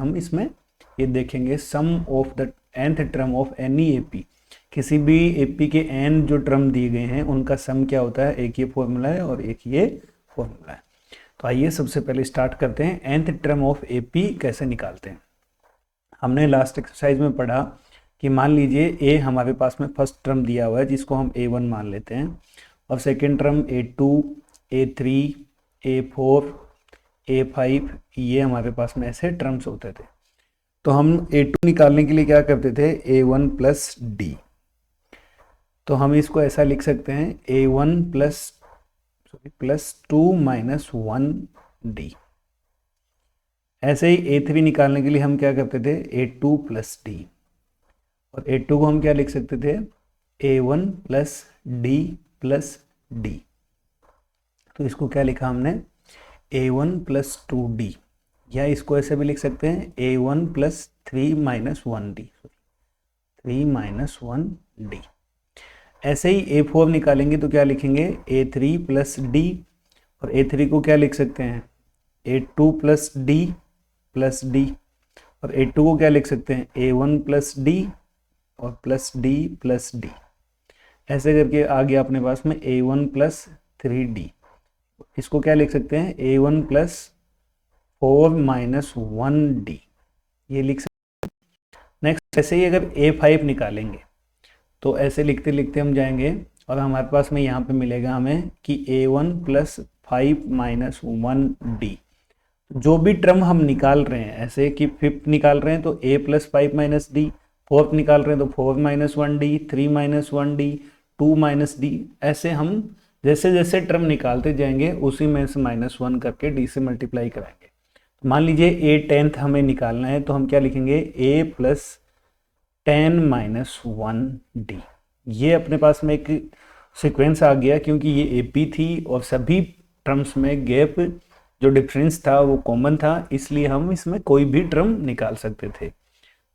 हम इसमें ये देखेंगे sum of the nth term of any AP. किसी भी एपी के n जो टर्म दिए गए हैं उनका सम क्या होता है, एक ये फॉर्मूला है और एक ये फॉर्मूला है। तो आइए सबसे पहले स्टार्ट करते हैं nth टर्म ऑफ एपी कैसे निकालते हैं। हमने लास्ट एक्सरसाइज में पढ़ा कि मान लीजिए ए हमारे पास में फर्स्ट टर्म दिया हुआ है जिसको हम a1 मान लेते हैं, और second term a2, a3, a4, a5, ये हमारे पास में ऐसे टर्म्स होते थे। तो हम a2 निकालने के लिए क्या करते थे, a1 प्लस डी। तो हम इसको ऐसा लिख सकते हैं a1 प्लस 2 माइनस 1 डी। ऐसे ही a3 निकालने के लिए हम क्या करते थे, a2 प्लस डी, और a2 को हम क्या लिख सकते थे, a1 plus D plus d. तो इसको क्या लिखा हमने, a1 प्लस 2d, या इसको ऐसे भी लिख सकते हैं a1 plus 3 minus 1d, 3 minus 1d। ऐसे ही a4 निकालेंगे तो क्या लिखेंगे, a3 प्लस डी, और a3 को क्या लिख सकते हैं, a2 plus D plus D, और a2 को क्या लिख सकते हैं, a1 प्लस डी और प्लस डी प्लस डी। ऐसे करके आ गया अपने पास में a1 प्लस 3d। इसको क्या लिख सकते हैं, a1 प्लस 4 माइनस 1d, ये लिख सकते हैं। नेक्स्ट ऐसे ही अगर a5 निकालेंगे तो ऐसे लिखते लिखते हम जाएंगे और हमारे पास में यहाँ पे मिलेगा हमें कि a1 प्लस 5 माइनस 1d। जो भी टर्म हम निकाल रहे हैं, ऐसे कि फिफ्थ निकाल रहे हैं तो a plus 5 minus D, fourth निकाल रहे हैं तो 4 minus 1d, 3 minus 1d, 2 minus D. ऐसे हम जैसे जैसे टर्म निकालते जाएंगे उसी में से माइनस 1 करके डी से मल्टीप्लाई कराएंगे। तो मान लीजिए a 10th हमें निकालना है तो हम क्या लिखेंगे, a प्लस 10 माइनस 1d। ये अपने पास में एक सीक्वेंस आ गया क्योंकि ये एपी थी और सभी टर्म्स में गैप जो डिफरेंस था वो कॉमन था, इसलिए हम इसमें कोई भी टर्म निकाल सकते थे।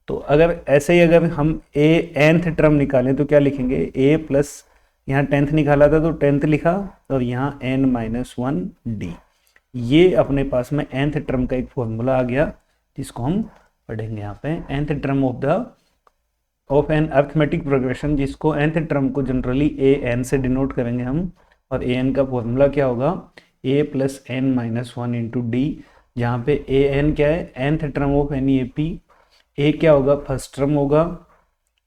तो अगर ऐसे ही अगर हम nth टर्म निकालें तो क्या लिखेंगे, a प्लस, यहाँ 10th निकाला था तो 10th लिखा, और यहाँ n माइनस 1d। ये अपने पास में nth टर्म का एक फॉर्मूला आ गया जिसको हम पढ़ेंगे यहाँ पे, nth term of an arithmetic progression, जिसको nth टर्म को जनरली an से डिनोट करेंगे हम, और an का फॉर्मूला क्या होगा, a plus n minus 1 into d, जहाँ पे an क्या है, nth term of any AP, a क्या होगा, फर्स्ट टर्म होगा,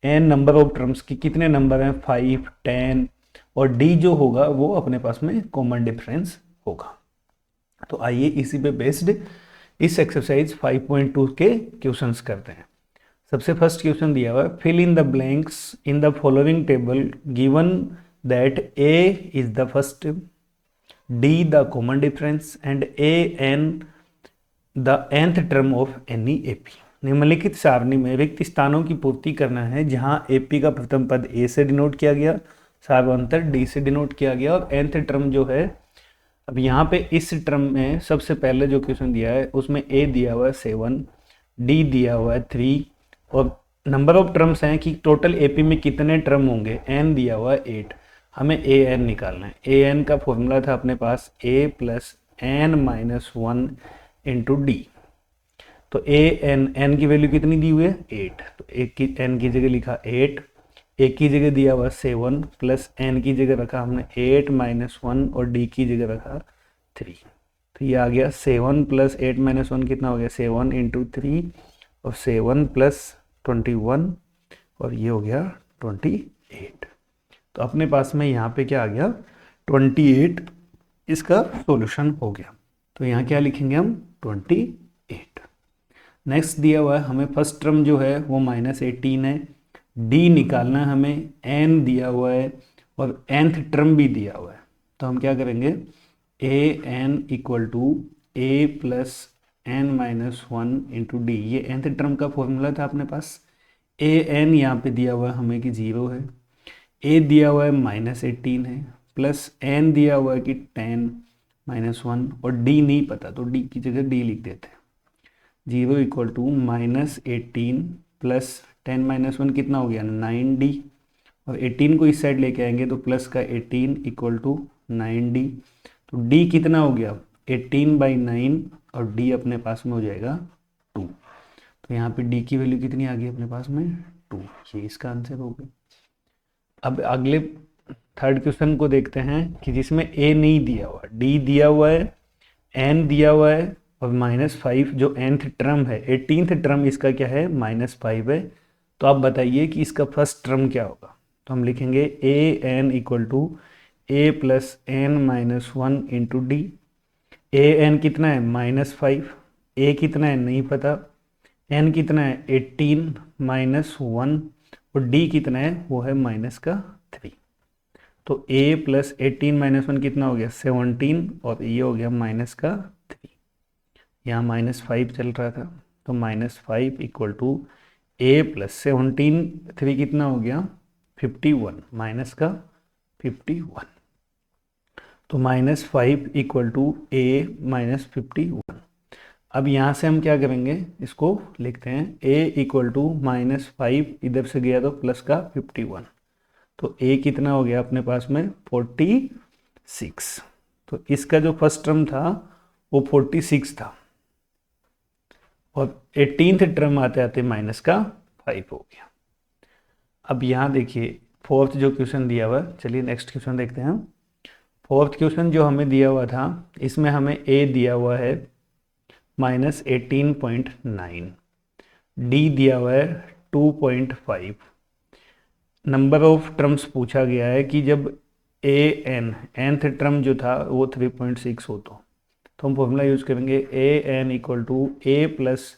n नंबर ऑफ टर्म्स की कितने नंबर हैं, 5, 10, और d जो होगा वो अपने पास में कॉमन डिफरेंस होगा। तो आइए इसी पे बेस्ड इस एक्सरसाइज 5.2 के क्वेश्चंस करते हैं। सबसे फर्स्ट क्वेश्चन दिया हुआ है, fill in the blanks in the following table given that a is the first, d the common difference and an the nth term of any AP. निम्नलिखित सारणी में रिक्त स्थानों की पूर्ति करना है जहां एपी का प्रथम पद a से डिनोट किया गया, सार्वंतर d से डिनोट किया गया, और nth टर्म जो है, अब यहाँ पे इस टर्म में सबसे पहले जो क्वेश्चन दिया है उसमें a दिया हुआ है 7, d दिया हुआ है 3, और नंबर ऑफ टर्म्स हैं कि टोटल एपी में कितने टर्म होंगे, n दिया हुआ है 8। हमें an निकालना है। an का फॉर्मूला था अपने पास a plus n minus 1 into d. तो n की वैल्यू कितनी दी हुई है, 8, तो n की जगह लिखा 8, a की जगह दिया हुआ 7, प्लस n की जगह रखा हमने 8 माइनस 1, और d की जगह रखा 3। तो ये आ गया 7 प्लस 8 माइनस 1 कितना हो गया, 7 इंटू 3, और 7 प्लस 21, और ये हो गया 28। तो अपने पास में यहाँ पे क्या आ गया, 28 इसका सॉल्यूशन हो गया। तो यहाँ क्या लिखेंगे हम, 28। नेक्स्ट दिया हुआ है हमें फर्स्ट टर्म जो है वो -18 है, d निकालना है हमें, n दिया हुआ है और nth टर्म भी दिया हुआ है। तो हम क्या करेंगे, an equal to a plus n minus 1 into d. ये nth टर्म का फॉर्मूला था अपने पास। an यहाँ पे दिया हुआ है हमें कि 0 है, a दिया हुआ है -18 है, प्लस n दिया हुआ है कि 10 माइनस 1, और d नहीं पता तो d की जगह d लिख देते हैं। 0 इक्वल टू -18 प्लस 10 माइनस 1 कितना हो गया, 9d, और 18 को इस साइड लेके आएंगे तो प्लस का 18 इक्वल टू 9d। तो d कितना हो गया, 18/9, और d अपने पास में हो जाएगा 2। तो यहाँ पे डी की वैल्यू कितनी आ गई अपने पास में 2, ये इसका आंसर हो गया। अब अगले थर्ड क्वेश्चन को देखते हैं कि जिसमें ए नहीं दिया हुआ, डी दिया हुआ है, एन दिया हुआ है और -5 जो nth टर्म है, 18th टर्म इसका क्या है -5 है। तो आप बताइए कि इसका फर्स्ट टर्म क्या होगा। तो हम लिखेंगे a n equal to a plus n minus one into d. A n कितना है -5, ए कितना है नहीं पता, एन कितना है 18 माइनस वन और डी कितना है वो है -3। तो a प्लस 18 माइनस वन कितना हो गया 17 और ये हो गया -3। यहाँ -5 चल रहा था तो -5 इक्वल टू a प्लस 17, 3 कितना हो गया 51 -51। तो -5 इक्वल टू a -51। अब यहाँ से हम क्या करेंगे, इसको लिखते हैं a इक्वल टू -5, इधर से गया तो प्लस का 51, तो a कितना हो गया अपने पास में 46। तो इसका जो फर्स्ट टर्म था वो 46 था और 18th टर्म आते आते -5 हो गया। अब यहाँ देखिए फोर्थ जो क्वेश्चन दिया हुआ, चलिए नेक्स्ट क्वेश्चन देखते हैं। फोर्थ क्वेश्चन जो हमें दिया हुआ था इसमें हमें a दिया हुआ है -18.9, d दिया हुआ है 2.5। नंबर ऑफ टर्म्स पूछा गया है कि जब ए एन nth टर्म जो था वो 3.6 हो तो हम फॉर्मूला यूज करेंगे a n equal to a plus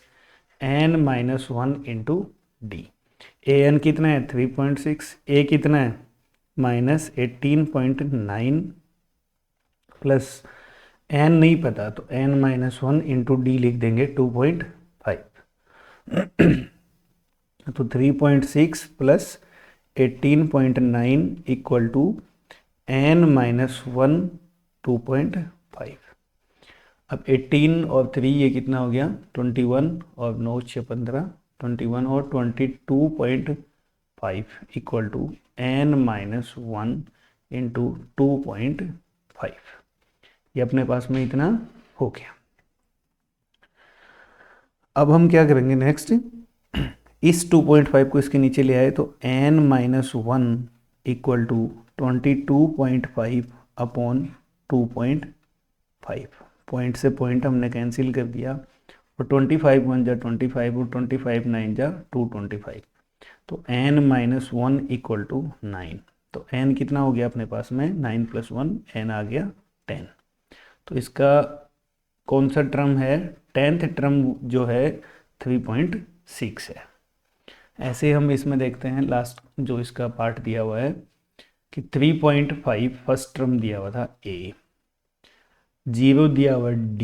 n minus one into d. A n कितना है 3.6, ए कितना है -18.9 प्लस एन नहीं पता तो n minus one into d लिख देंगे 2.5। तो 3.6 plus 18.9 equal to n minus one 2.5। अब 18 और 3 ये कितना हो गया 21 और 9 6 15, 21 और 22.5 equal to n minus one into 2.5। ये अपने पास में इतना हो गया। अब हम क्या करेंगे नेक्स्ट, इस 2.5 को इसके नीचे ले आए तो n minus one equal to 22.5 upon 2.5। Point से पॉइंट हमने कैंसिल कर दिया और 25 वन जा 25 और 25 नाइन जा 225। तो n minus one equal to 9। तो n कितना हो गया अपने पास में 9 प्लस 1 n आ गया 10। तो इसका कौन सा टर्म है 10th टर्म जो है 3.6 है। ऐसे हम इसमें देखते हैं लास्ट जो इसका पार्ट दिया हुआ है कि 3.5 फर्स्ट टर्म दिया हुआ था a, 0 दिया हुआ d,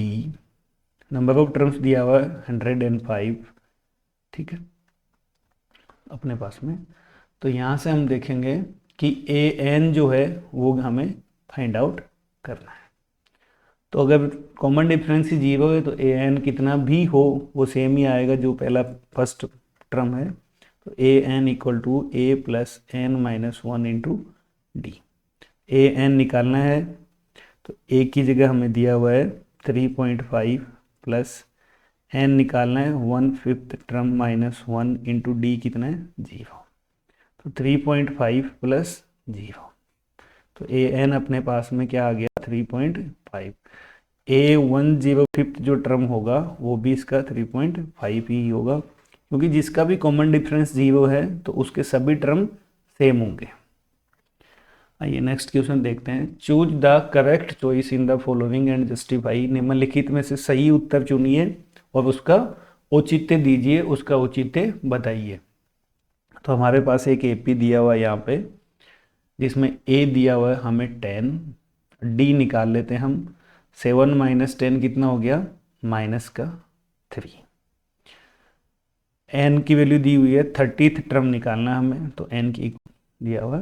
नंबर ऑफ टर्म्स दिया हुआ 105, ठीक है अपने पास में। तो यहाँ से हम देखेंगे कि a n जो है वो हमें फाइंड आउट करना है। तो अगर कॉमन डिफरेंस ही 0 है तो a n कितना भी हो वो सेम ही आएगा जो पहला फर्स्ट टर्म है। तो a n equal to a plus n minus one into d. A n निकालना है तो ए की जगह हमें दिया हुआ है 3.5 प्लस एन निकालना है 1/5 term minus one into D कितना है 0। तो 3.5 प्लस 0, तो ए एन अपने पास में क्या आ गया 3.5। ए 1/5 जो टर्म होगा वो भी इसका 3.5 ही होगा क्योंकि जिसका भी कॉमन डिफरेंस 0 है तो उसके सभी टर्म सेम होंगे। आइए नेक्स्ट क्वेश्चन देखते हैं। Choose the correct choice in the following and justify. निम्नलिखित में से सही उत्तर चुनिए और उसका औचित्य दीजिए, उसका औचित्य बताइए। तो हमारे पास एक एपी दिया हुआ है यहाँ पे जिसमें ए दिया हुआ है हमें 10, डी निकाल लेते हैं हम। 7 माइनस 10 कितना हो गया -3। एन की वैल्यू दी हुई है 30th टर्म निकालना हमें तो एन की दिया हुआ।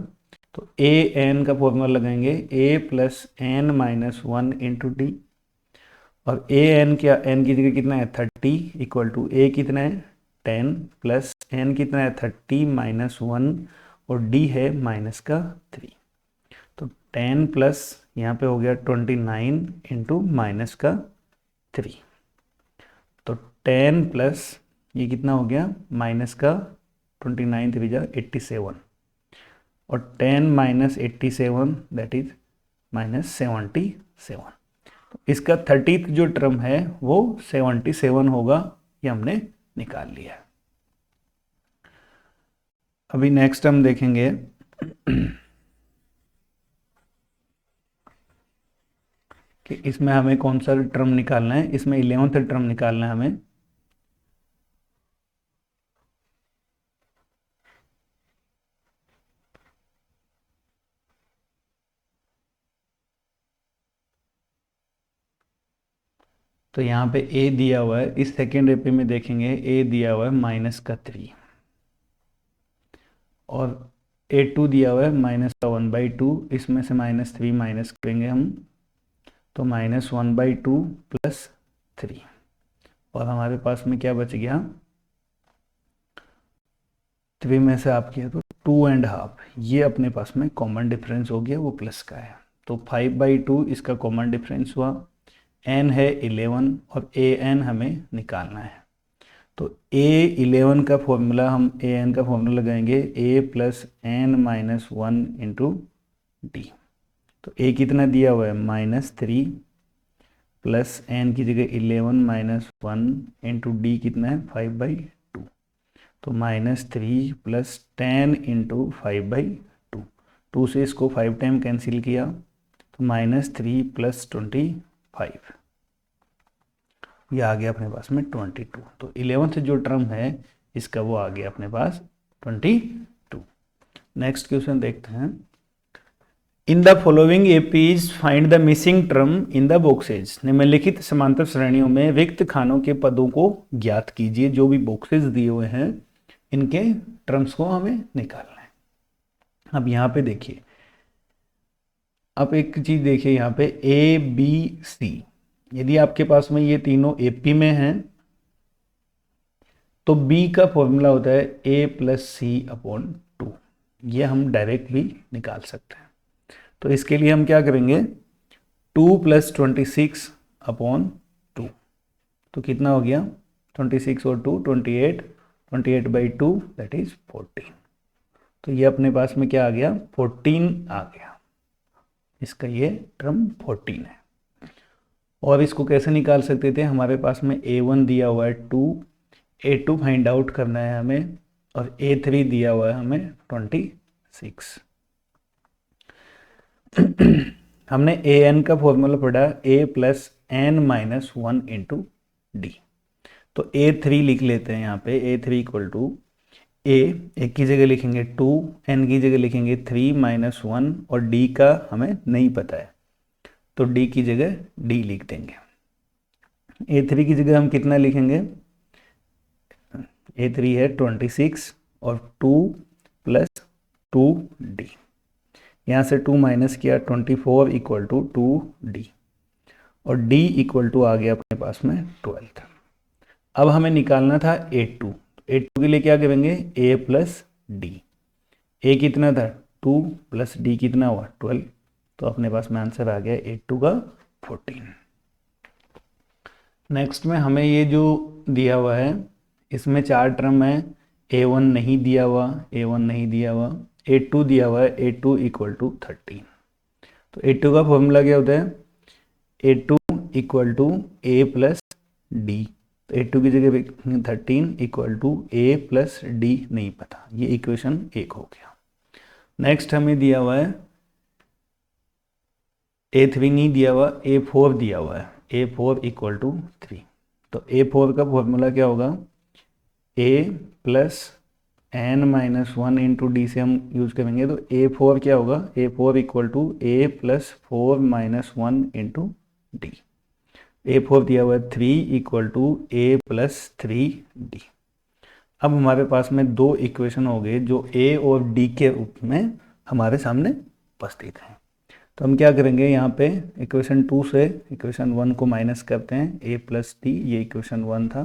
तो ए एन का फॉर्मूला लगाएंगे a plus n minus one into d और ए एन क्या एन की जगह कितना है 30 इक्वल टू ए कितना है 10 प्लस एन कितना है 30 माइनस वन और डी है -3। तो 10 प्लस यहाँ पे हो गया 29 इंटू -3। तो 10 प्लस ये कितना हो गया, माइनस का 29 3 जा 87, और 10 माइनस 87 दैट इज माइनस 77। तो इसका 30th जो टर्म है वो 77 होगा, ये हमने निकाल लिया है। अभी नेक्स्ट हम देखेंगे कि इसमें हमें कौन सा टर्म निकालना है। इसमें 11th टर्म निकालना है हमें। तो यहाँ पे a दिया हुआ है, इस सेकेंड एपी में देखेंगे a दिया हुआ है माइनस का 3, और a2 दिया हुआ है माइनस का 1/2। इसमें से -3 माइनस करेंगे हम, तो -1/2 प्लस 3, और हमारे पास में क्या बच गया, 3 में से आप किया तो 2.5, ये अपने पास में कॉमन डिफरेंस हो गया, वो प्लस का है। तो 5/2 इसका कॉमन डिफरेंस हुआ। n है 11 और an हमें निकालना है। तो a11 का फॉर्मूला, हम an का फॉर्मूला लगाएंगे a plus n minus 1 into d. तो a कितना दिया हुआ है -3 प्लस n की जगह 11 माइनस 1 इंटू डी कितना है 5/2। तो -3 प्लस 10 इंटू 5/2, 2 से इसको 5 टाइम कैंसिल किया, तो -3 प्लस 25, ये आ गया अपने पास में 22। तो 11th जो टर्म है इसका वो आ गया अपने पास 22। नेक्स्ट क्वेश्चन देखते हैं। इन the following APs find the missing term in the boxes. निम्नलिखित समांतर श्रेणियों में रिक्त खानों के पदों को ज्ञात कीजिए। जो भी बॉक्सेज दिए हुए हैं इनके टर्म्स को हमें निकालना है। अब यहाँ पे देखिए, अब एक चीज देखिए यहाँ पे ए बी सी, यदि आपके पास में ये तीनों एपी में हैं तो बी का फॉर्मूला होता है a प्लस सी अपॉन 2। ये हम डायरेक्ट भी निकाल सकते हैं। तो इसके लिए हम क्या करेंगे, 2 प्लस 26 अपॉन 2, तो कितना हो गया 26 और 2 28, 28/2 दैट इज 14। तो ये अपने पास में क्या आ गया 14 आ गया, इसका ये टर्म 14 है। और इसको कैसे निकाल सकते थे, हमारे पास में a1 दिया हुआ है 2, a2 फाइंड आउट करना है हमें, और a3 दिया हुआ है हमें 26। हमने an का फॉर्मूला पढ़ा a plus n minus 1 into d. तो a3 लिख लेते हैं यहाँ पे, a3 इक्वल टू a, एक की जगह लिखेंगे 2, n की जगह लिखेंगे 3 माइनस 1, और d का हमें नहीं पता है तो d की जगह d लिख देंगे। a3 की जगह हम कितना लिखेंगे, a3 है 26 और 2 प्लस 2d, यहाँ से 2 माइनस किया 24 इक्वल टू 2d, और d इक्वल टू आ गया अपने पास में 12। अब हमें निकालना था a2, a2 के लिए क्या करेंगे a प्लस डी। a कितना था 2 प्लस d कितना हुआ 12, तो अपने पास में आंसर आ गया a2 का 14। नेक्स्ट में हमें ये जो दिया हुआ है इसमें 4 टर्म है, a1 नहीं दिया हुआ, a1 नहीं दिया हुआ, a2 दिया हुआ है, a2 इक्वल टू 13। तो a2 का फॉर्मूला क्या होता है, a2 equal to a plus d. तो a2 की जगह 13 equal to a plus d नहीं पता, ये इक्वेशन 1 हो गया। नेक्स्ट हमें दिया हुआ है a3 नहीं दिया हुआ, a4 दिया हुआ है, a4 इक्वल टू 3। तो a4 का फॉर्मूला क्या होगा, a plus n minus 1 into d से हम यूज करेंगे, तो a4 क्या होगा, a4 equal to a plus 4 minus 1 into d. a4 दिया हुआ है 3 equal to a plus 3d। अब हमारे पास में 2 इक्वेशन हो गए जो a और d के रूप में हमारे सामने उपस्थित हैं। तो हम क्या करेंगे, यहाँ पे इक्वेशन 2 से इक्वेशन 1 को माइनस करते हैं, a प्लस डी, ये इक्वेशन 1 था।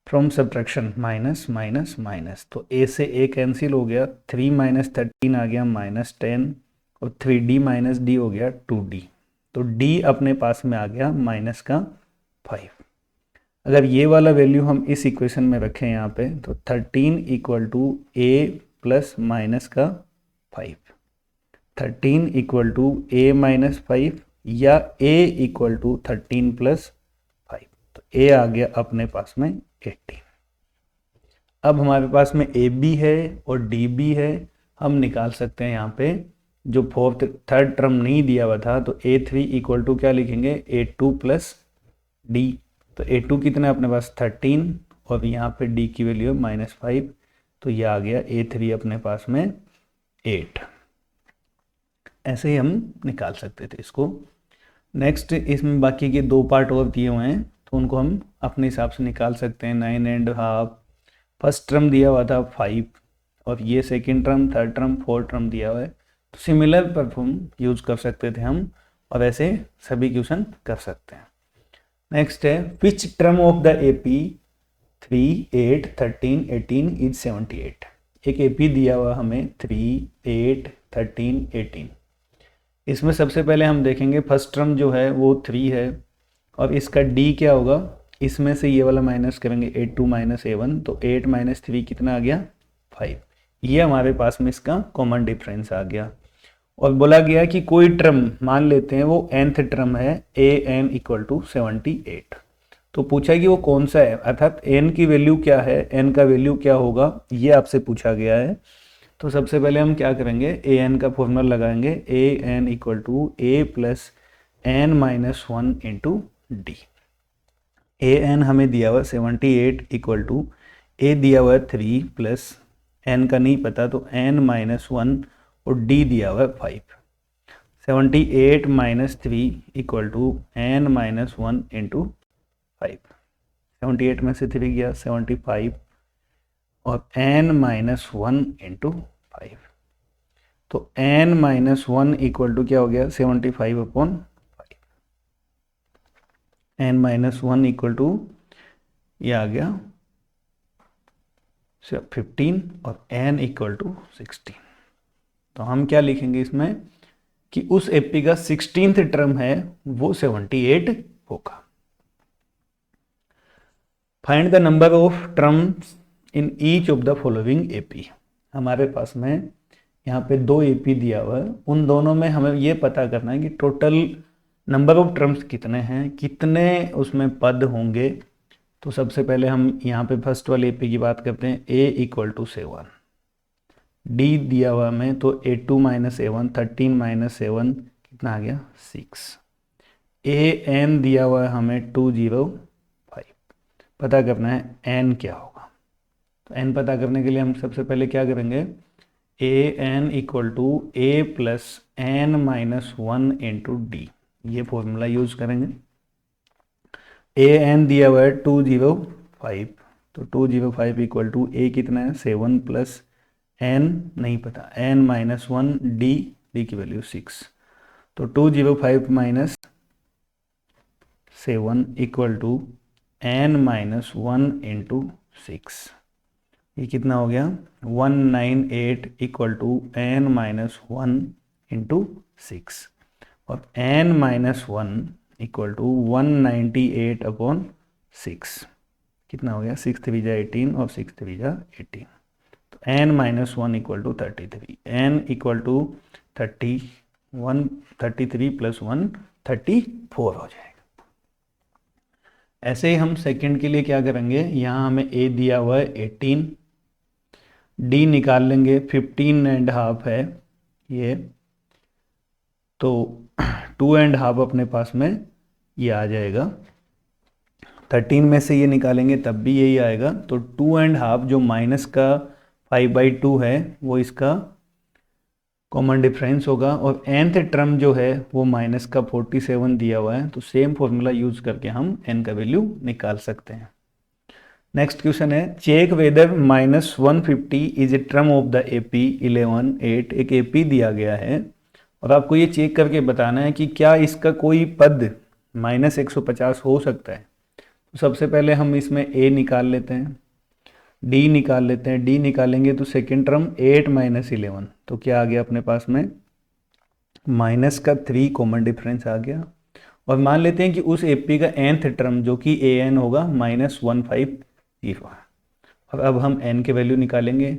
From subtraction minus minus minus, तो a से a कैंसिल हो गया, 3 माइनस 13 आ गया -10, और 3d माइनस डी हो गया 2d। तो d अपने पास में आ गया माइनस का 5। अगर ये वाला वैल्यू हम इस इक्वेशन में रखें यहाँ पे, तो 13 equal to a plus minus का 5, 13 इक्वल टू ए माइनस 5 या ए इक्वल टू 13 प्लस 5। तो ए आ गया अपने पास में 18। अब हमारे पास में ए बी है और डी बी है। हम निकाल सकते हैं यहाँ पे जो थर्ड टर्म नहीं दिया हुआ था, तो A3 इक्वल टू क्या लिखेंगे, A2 प्लस डी। तो A2 कितना है अपने पास 13 और यहाँ पे D की वैल्यू है -5, तो ये आ गया A3 अपने पास में 8। ऐसे ही हम निकाल सकते थे इसको। नेक्स्ट इसमें बाकी के 2 पार्ट और दिए हुए हैं, तो उनको हम अपने हिसाब से निकाल सकते हैं। 9.5, फर्स्ट टर्म दिया हुआ था 5 और ये second term, third term, fourth term दिया हुआ है। तो सिमिलर परफॉर्म यूज कर सकते थे हम और ऐसे सभी क्वेश्चन कर सकते हैं। नेक्स्ट है which term of the AP 3, 8, 13, 18 is 78। एक एपी दिया हुआ हमें 3, 8, 13, 18। इसमें सबसे पहले हम देखेंगे फर्स्ट टर्म जो है वो 3 है और इसका डी क्या होगा, इसमें से ये वाला माइनस करेंगे, A2 माइनस A1, तो 8 माइनस 3 कितना आ गया 5। ये हमारे पास में इसका कॉमन डिफरेंस आ गया। और बोला गया कि कोई टर्म मान लेते हैं वो nth टर्म है an इक्वल टू 78। तो पूछा कि वो कौन सा है, अर्थात n की वैल्यू क्या है, n का वैल्यू क्या होगा, ये आपसे पूछा गया है। तो सबसे पहले हम क्या करेंगे, an का फॉर्मूला लगाएंगे, an equal to a plus n minus 1 into d. an हमें दिया हुआ 78 इक्वल टू a दिया हुआ 3 प्लस n का नहीं पता तो n माइनस 1 और d दिया हुआ 5। 78 minus 3 equal to n minus 1 into 5। 78 में से 3 गया 75 और n माइनस 1 इंटू 5। तो n माइनस 1 इक्वल टू क्या हो गया 75 upon 5। n minus 1 equal to ये आ गया 15 और n इक्वल टू 16। तो हम क्या लिखेंगे इसमें कि उस एपी का 16th टर्म है वो 78 होगा। Find the number of terms in each of the following AP. हमारे पास में यहाँ पे 2 एपी दिया हुआ है, उन दोनों में हमें ये पता करना है कि टोटल नंबर ऑफ टर्म्स कितने हैं, कितने उसमें पद होंगे। तो सबसे पहले हम यहाँ पे फर्स्ट वाले एपी की बात करते हैं, a इक्वल टू 7, d दिया हुआ हमें तो A2 माइनस A1, 13 माइनस 7 कितना आ गया 6। an दिया हुआ है हमें 205। पता करना है n क्या होगा। तो n पता करने के लिए हम सबसे पहले क्या करेंगे, an equal to a plus n minus 1 into d, ये फॉर्मूला यूज करेंगे। an दिया हुआ है 205, तो 205 इक्वल टू a कितना है 7 प्लस n नहीं पता, n माइनस 1 d की वैल्यू 6। तो 205 minus 7 equal to n minus 1 into 6, ये कितना हो गया 198 equal to n minus 1 into 6 और n minus 1 equal to 198 upon 6 कितना हो गया 6 3 जा 18 और 6 3 जा 18। तो n minus 1 equal to 33, n equal to 33 plus 1 34 हो जाएगा। ऐसे ही हम सेकंड के लिए क्या करेंगे, यहाँ हमें a दिया हुआ है 18, d निकाल लेंगे 15.5 है ये, तो 2.5 अपने पास में ये आ जाएगा। 13 में से ये निकालेंगे तब भी यही आएगा। तो 2.5 जो माइनस का 5/2 है वो इसका कॉमन डिफरेंस होगा और nth टर्म जो है वो माइनस का 47 दिया हुआ है। तो सेम फॉर्मूला यूज करके हम n का वैल्यू निकाल सकते हैं। नेक्स्ट क्वेश्चन है check whether -150 is a term of the AP 11 8। एक एपी दिया गया है और आपको ये चेक करके बताना है कि क्या इसका कोई पद -150 हो सकता है। तो सबसे पहले हम इसमें a निकाल लेते हैं, d निकाल लेते हैं। d निकालेंगे तो सेकेंड टर्म 8 माइनस 11, तो क्या आ गया अपने पास में माइनस का 3 कॉमन डिफरेंस आ गया और मान लेते हैं कि उस एपी का nth टर्म जो कि an होगा -150 है। और अब हम n के वैल्यू निकालेंगे।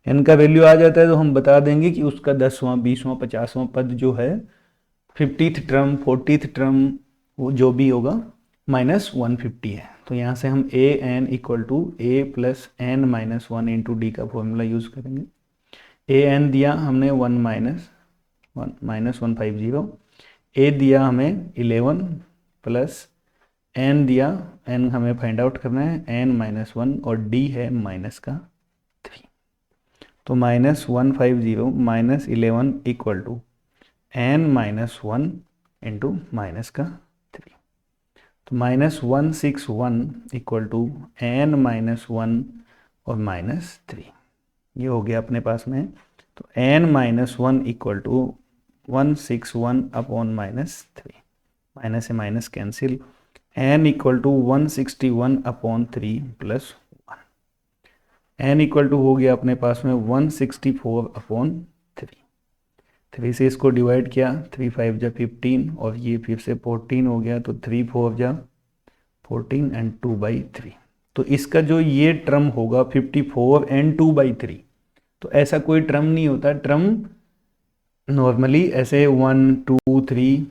n का वैल्यू आ जाता है तो हम बता देंगे कि उसका 10वां 20वां 50वां पद जो है 50th टर्म 40th टर्म वो जो भी होगा -150 है। तो यहाँ से हम a n equal to a plus n minus 1 into d का फॉर्मूला यूज़ करेंगे। a n दिया हमने 1-150, a दिया हमें 11 प्लस n दिया, n हमें फाइंड आउट करना है n-1 और d है -3। तो -150 -11 इक्वल टू n-1 इंटू -3। तो -161 इक्वल टू n-1 और -3 ये हो गया अपने पास में। तो n-1 equal to 161 upon -3, minus से minus cancel, n equal to 161 upon 3 plus 1, n equal to हो गया अपने पास में 164 अपॉन 3 से इसको डिवाइड किया, 3 5 जा 15 और ये फिर से 14 हो गया, तो 3 4 जा 14 एंड 2/3। तो इसका जो ये टर्म होगा 54 एंड 2/3, तो ऐसा कोई टर्म नहीं होता। टर्म नॉर्मली ऐसे 1 2 3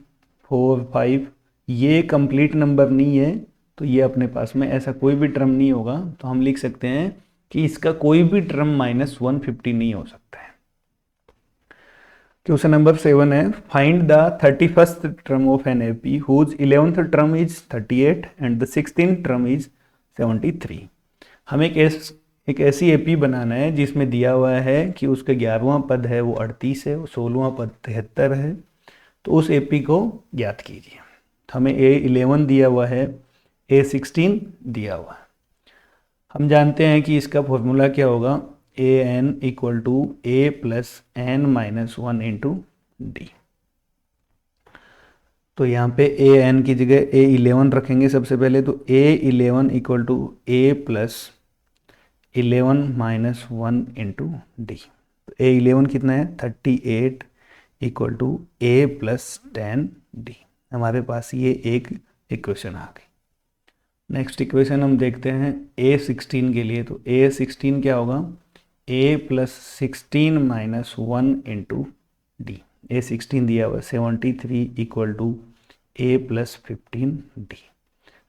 4 5 ये कंप्लीट नंबर नहीं है, तो ये अपने पास में ऐसा कोई भी टर्म नहीं होगा। तो हम लिख सकते हैं कि इसका कोई भी टर्म -150 नहीं हो सकता है। क्वेश्चन नंबर 7 है, find the 31st term of an AP whose 11th term is 38 and the 16th term is 73। हमें एक ऐसी एपी बनाना है जिसमें दिया हुआ है कि उसका 11वां पद है वो 38 है, 16वां पद 73 है। तो उस एपी को ज्ञात कीजिए। तो हमें A11 दिया हुआ है, A16 दिया हुआ है। हम जानते हैं कि इसका फॉर्मूला क्या होगा, an equal to a plus n-1 into d. तो यहाँ पे an की जगह A11 रखेंगे सबसे पहले। तो A11 equal to a plus 11 minus 1 into d. तो A11 कितना है 38 equal to a plus 10 d. हमारे पास ये एक इक्वेशन आ गई। नेक्स्ट इक्वेशन हम देखते हैं A16 के लिए। तो A16 क्या होगा, a plus 16 minus 1 into d. A16 दिया हुआ 73 equal to a plus 15 d.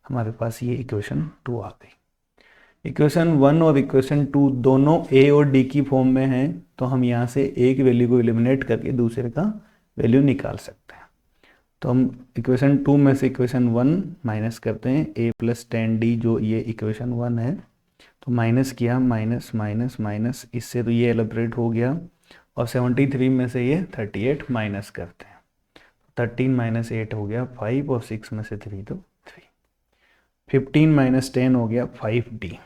हमारे पास ये इक्वेशन 2 आ गई। इक्वेशन 1 और इक्वेशन 2 दोनों a और d की फॉर्म में हैं, तो हम यहाँ से एक वैल्यू को एलिमिनेट करके दूसरे का वैल्यू निकाल सकते हैं। तो हम इक्वेशन 2 में से इक्वेशन 1 माइनस करते हैं, a प्लस 10 डी जो ये इक्वेशन 1 है। तो माइनस किया, माइनस माइनस माइनस, इससे तो ये एलिब्रेट हो गया। और 73 में से ये 38 माइनस करते हैं, 13 माइनस 8 हो गया 5 और 6 में से 3 तो 3। 15 माइनस 10 हो गया 5d।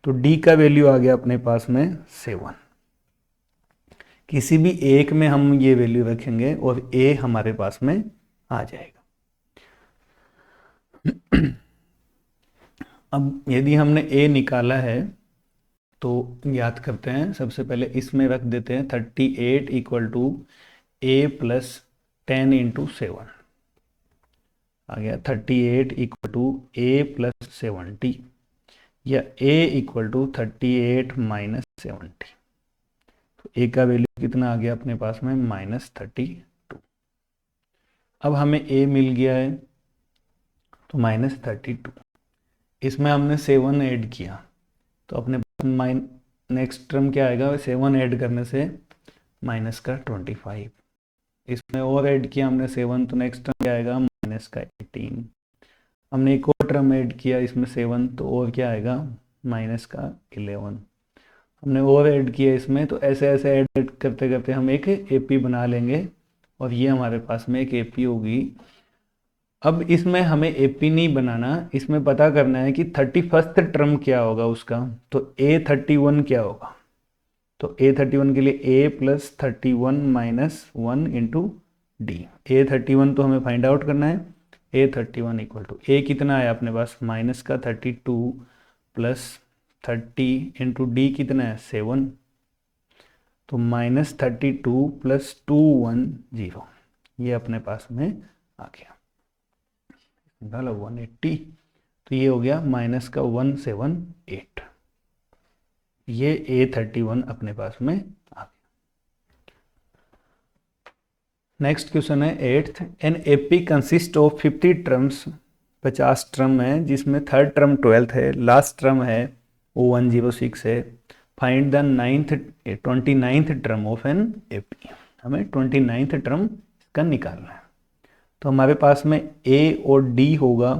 तो d का वैल्यू आ गया अपने पास में 7। किसी भी एक में हम ये वैल्यू रखेंगे और a हमारे पास में आ जाएगा। अब यदि हमने a निकाला है तो याद करते हैं, सबसे पहले इसमें रख देते हैं 38 equal to a plus 10 into 7 आ गया। 38 इक्वल टू a प्लस 70 या a इक्वल टू 38 माइनस 70। तो a का वैल्यू कितना आ गया अपने पास में -32। अब हमें a मिल गया है तो -32, इसमें हमने 7 ऐड किया तो अपने नेक्स्ट टर्म क्या आएगा, 7 ऐड करने से माइनस का 25। इसमें और ऐड किया हमने 7, तो नेक्स्ट टर्म क्या आएगा माइनस का 18। हमने एक और टर्म ऐड किया इसमें 7, तो और क्या आएगा माइनस का 11। हमने और ऐड किया इसमें, तो ऐसे ऐसे ऐड करते करते हम एक एपी बना लेंगे और ये हमारे पास में एक एपी होगी। अब इसमें हमें एपी नहीं बनाना, इसमें पता करना है कि 31st टर्म क्या होगा उसका। तो A31 क्या होगा, तो A31 के लिए a plus 31 minus 1 into D. A31 तो हमें फाइंड आउट करना है। A31 इक्वल टू a कितना है अपने पास माइनस का 32 प्लस 30 इंटू डी कितना है 7। तो -32 प्लस 210 ये अपने पास में आ गया। डाला 180, तो ये हो गया माइनस का 178। ये A31 अपने पास में आ गया। नेक्स्ट क्वेश्चन है 8th, an AP consist of 50 terms, 50 term है जिसमें थर्ड टर्म 12th है, लास्ट टर्म है वो 106 है। Find the 29th term of an AP, हमें 29th टर्म इसका निकालना है। तो हमारे पास में ए और डी होगा,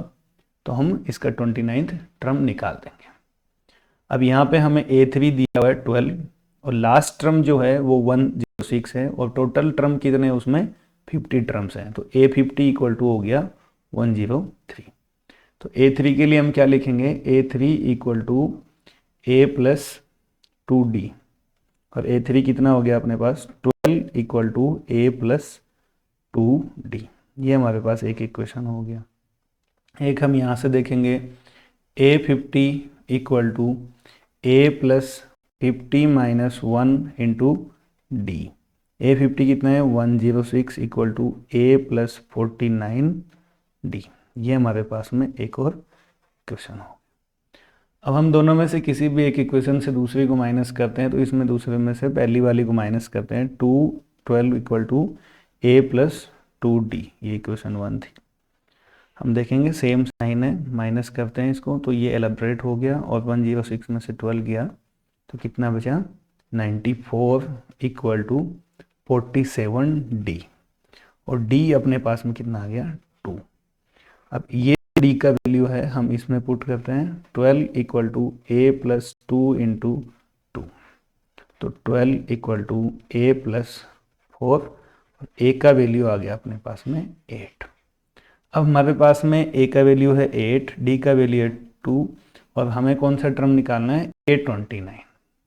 तो हम इसका 29th टर्म निकाल देंगे। अब यहाँ पे हमें A3 दिया हुआ है 12 और लास्ट टर्म जो है वो 106 है और टोटल टर्म कितने हैं उसमें 50 टर्म्स हैं, तो A50 इक्वल टू हो गया 103। तो A3 के लिए हम क्या लिखेंगे, A3 equal to A plus 2D, और A3 कितना हो गया अपने पास 12 equal to A plus 2D। ये हमारे पास एक इक्वेशन हो गया। एक हम यहाँ से देखेंगे A50 equal to A plus 50 minus 1 into d. A50 कितना है 106 equal to A plus 49 d. ये हमारे पास में एक और इक्वेशन हो। अब हम दोनों में से किसी भी एक इक्वेशन से दूसरी को माइनस करते हैं, तो इसमें दूसरे में से पहली वाली को माइनस करते हैं। 12 equal to A plus 2D, ये इक्वेशन 1 थी। हम देखेंगे सेम साइन है, माइनस करते हैं इसको, तो ये एलेबरेट हो गया और 106 में से 12 गया तो कितना बचा 94 इक्वल टू 47D, और D अपने पास में कितना आ गया 2। अब ये D का वैल्यू है, हम इसमें पुट करते हैं 12 equal to A plus 2 into 2, तो 12 इक्वल टू A प्लस 4, और A का वैल्यू आ गया अपने पास में 8। अब हमारे पास में A का वैल्यू है 8, D का वैल्यू है 2, और हमें कौन सा टर्म निकालना है A29।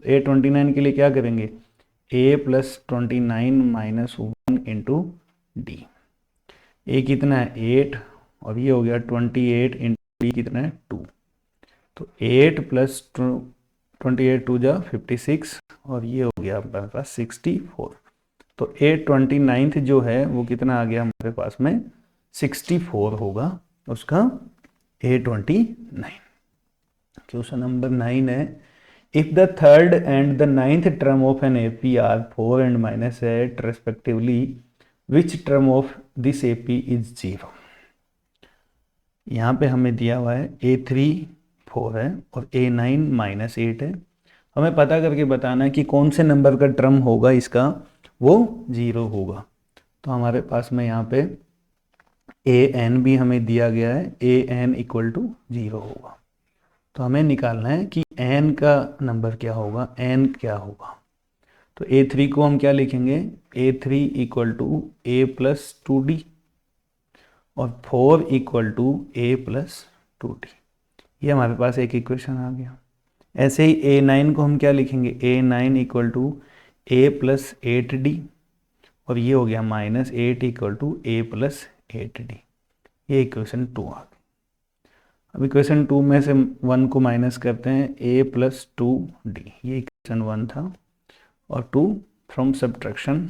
A29 के लिए क्या करेंगे A plus 29 minus 1 into d. A कितना है 8 और ये हो गया 28 इंटू डी कितना है 2, तो 8 प्लस 28 2 जा 56 और ये हो गया हमारे पास 64। तो A29 जो है वो कितना आ गया हमारे पास में 64 होगा उसका A29। क्वेश्चन नंबर 9 है, if the third and the 9th term of an AP are 4 and -8 respectively, which term of this AP is 0। यहाँ पे हमें दिया हुआ है A3 4 है और A9 -8 है। हमें पता करके बताना है कि कौन से नंबर का टर्म होगा इसका वो 0 होगा। तो हमारे पास में यहाँ पे an भी हमें दिया गया है, an इक्वल टू 0 होगा। तो हमें निकालना है कि n का नंबर क्या होगा, n क्या होगा। तो A3 को हम क्या लिखेंगे, A3 equal to A plus 2D और 4 equal to A plus 2D। ये हमारे पास एक इक्वेशन आ गया। ऐसे ही A9 को हम क्या लिखेंगे, A9 equal to A plus 8D और ये हो गया -8 equal to A plus 8D। ये इक्वेशन 2 आ गई। अब इक्वेशन 2 में से 1 को माइनस करते हैं, A प्लस 2D, ये इक्वेशन 1 था, और 2 फ्रॉम सब्ट्रैक्शन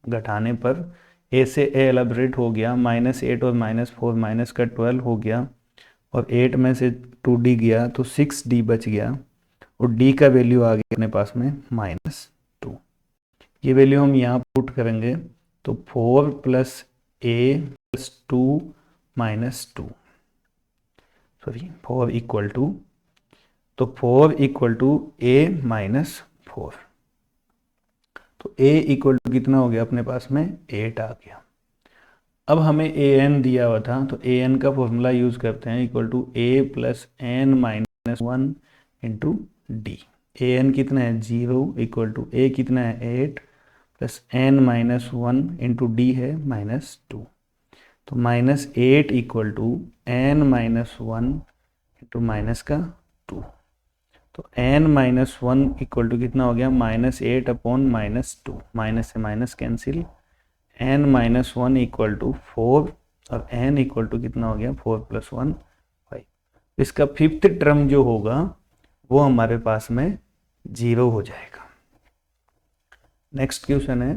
घटाने पर A से A एलाबरेट हो गया, -8 और -4 माइनस का 12 हो गया, और 8 में से 2D गया तो 6D बच गया, और D का वैल्यू आ गया अपने पास में -2। ये वैल्यू हम यहाँ पुट करेंगे तो 4 plus A plus 2 minus 2, sorry 4 equal to, तो 4 इक्वल टू A माइनस 4, तो A इक्वल टू कितना हो गया अपने पास में 8 आ गया। अब हमें an दिया हुआ था तो an का फॉर्मूला यूज करते हैं, equal to A plus n minus 1 into d. an कितना है 0 इक्वल टू A कितना है 8 plus n minus 1 into d है -2, तो -8 equal to n minus 1 into minus का 2, तो n माइनस 1 इक्वल टू कितना हो गया -8 अपॉन -2, माइनस से minus cancel, n minus 1 equal to 4 और n इक्वल टू कितना हो गया 4 प्लस 1 5। इसका 5th टर्म जो होगा वो हमारे पास में 0 हो जाएगा। नेक्स्ट क्वेश्चन है,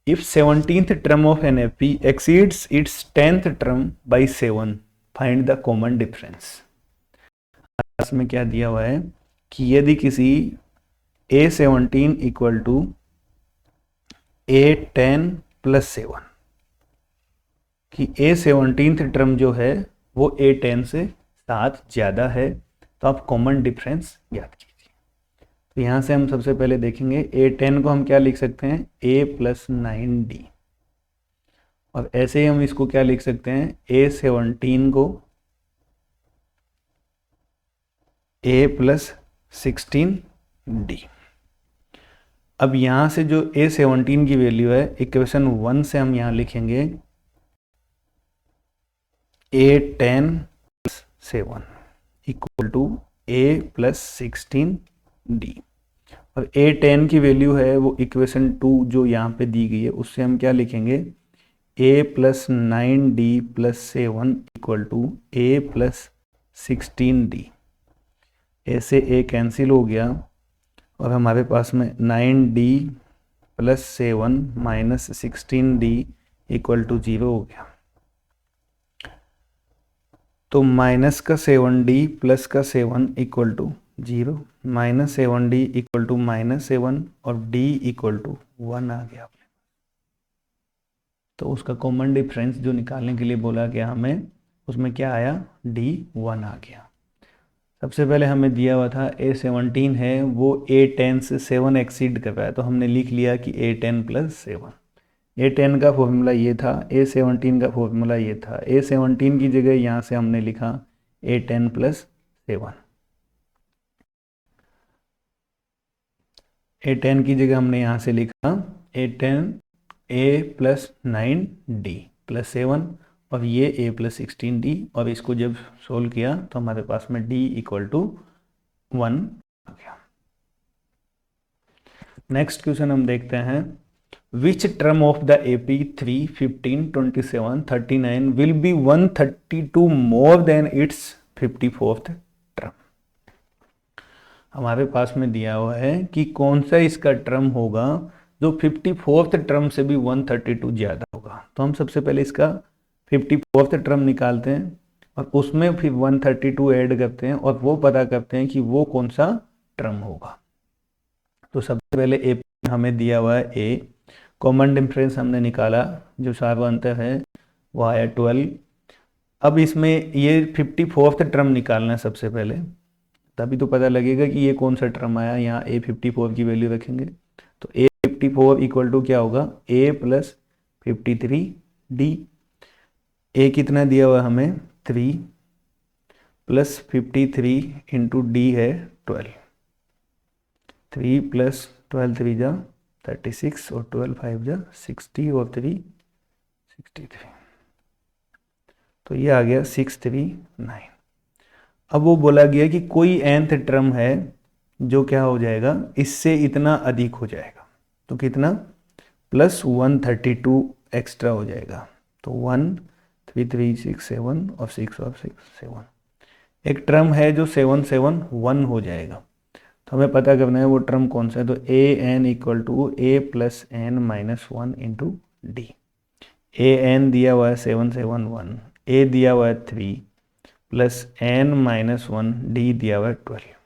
if 17th term of an AP exceeds its 10th term by 7, find the common difference. में क्या दिया हुआ है कि यदि किसी A17 equal to A10 plus 7 कि A17 टर्म जो है वो A10 से 7 ज़्यादा है, तो आप कॉमन डिफरेंस याद कीजिए। तो यहाँ से हम सबसे पहले देखेंगे A10 को हम क्या लिख सकते हैं, A प्लस 9D, और ऐसे ही हम इसको क्या लिख सकते हैं, A17 को A प्लस 16D। अब यहाँ से जो A17 की वैल्यू है इक्वेशन 1 से हम यहाँ लिखेंगे A10 plus 7 equal to A plus 16D, और A10 की वैल्यू है वो इक्वेशन 2 जो यहाँ पे दी गई है उससे हम क्या लिखेंगे, A plus 9D plus 7 equal to A plus 16D। ऐसे A कैंसिल हो गया और हमारे पास में 9D plus 7 minus 16D equal to 0 हो गया। तो माइनस का 7D प्लस का 7 equal to 0, minus 7D equal to minus 7 और D इक्वल टू 1 आ गया। तो उसका कॉमन डिफरेंस जो निकालने के लिए बोला गया हमें, उसमें क्या आया, D1 आ गया। सबसे पहले हमें दिया हुआ था A17 है वो A10 से 7 एक्सीड कर रहा है, तो हमने लिख लिया कि A10 प्लस 7। A10 का फॉर्मूला ये था, A17 का फॉर्मूला ये था। A17 की जगह यहाँ से हमने लिखा A10 प्लस 7। A10 की जगह हमने यहाँ से लिखा A10 A plus 9D plus 7, और ये A प्लस 16D, और इसको जब सोल्व किया तो हमारे पास में D इक्वल टू 1 आ गया। नेक्स्ट क्वेश्चन हम देखते हैं, which term of the AP 3, 15, 27, 39 will be 132 more than it's 54th term. हमारे पास में दिया हुआ है कि कौन सा इसका टर्म होगा जो 54th टर्म से भी 132 ज़्यादा होगा। तो हम सबसे पहले इसका 54th टर्म निकालते हैं और उसमें फिर 132 ऐड करते हैं और वो पता करते हैं कि वो कौन सा टर्म होगा। तो सबसे पहले ए हमें दिया हुआ है A, कॉमन डिफरेंस हमने निकाला, जो सार्वअंतर है वो आया 12। अब इसमें ये 54th टर्म निकालना है सबसे पहले, तभी तो पता लगेगा कि ये कौन सा टर्म आया। यहाँ A54 की वैल्यू रखेंगे तो A54 इक्वल टू क्या होगा, A प्लस 53D। A कितना दिया हुआ हमें 3 प्लस 53 इंटू D है 12। 3 प्लस 12 3 जा 36 और 12 5 जा 60 और 3 63, तो ये आ गया 639। अब वो बोला गया कि कोई nth टर्म है जो क्या हो जाएगा, इससे इतना अधिक हो जाएगा, तो कितना, प्लस 132 एक्स्ट्रा हो जाएगा। तो 1 3 3 6 7 और 6 और 6 7। एक टर्म है जो 7 7 1 हो जाएगा, तो हमें पता करना है वो टर्म कौन सा है। तो an equal to A plus n minus 1 into D। an दिया हुआ है 7 7 1, A दिया हुआ है 3 प्लस n माइनस 1, D दिया हुआ है 12।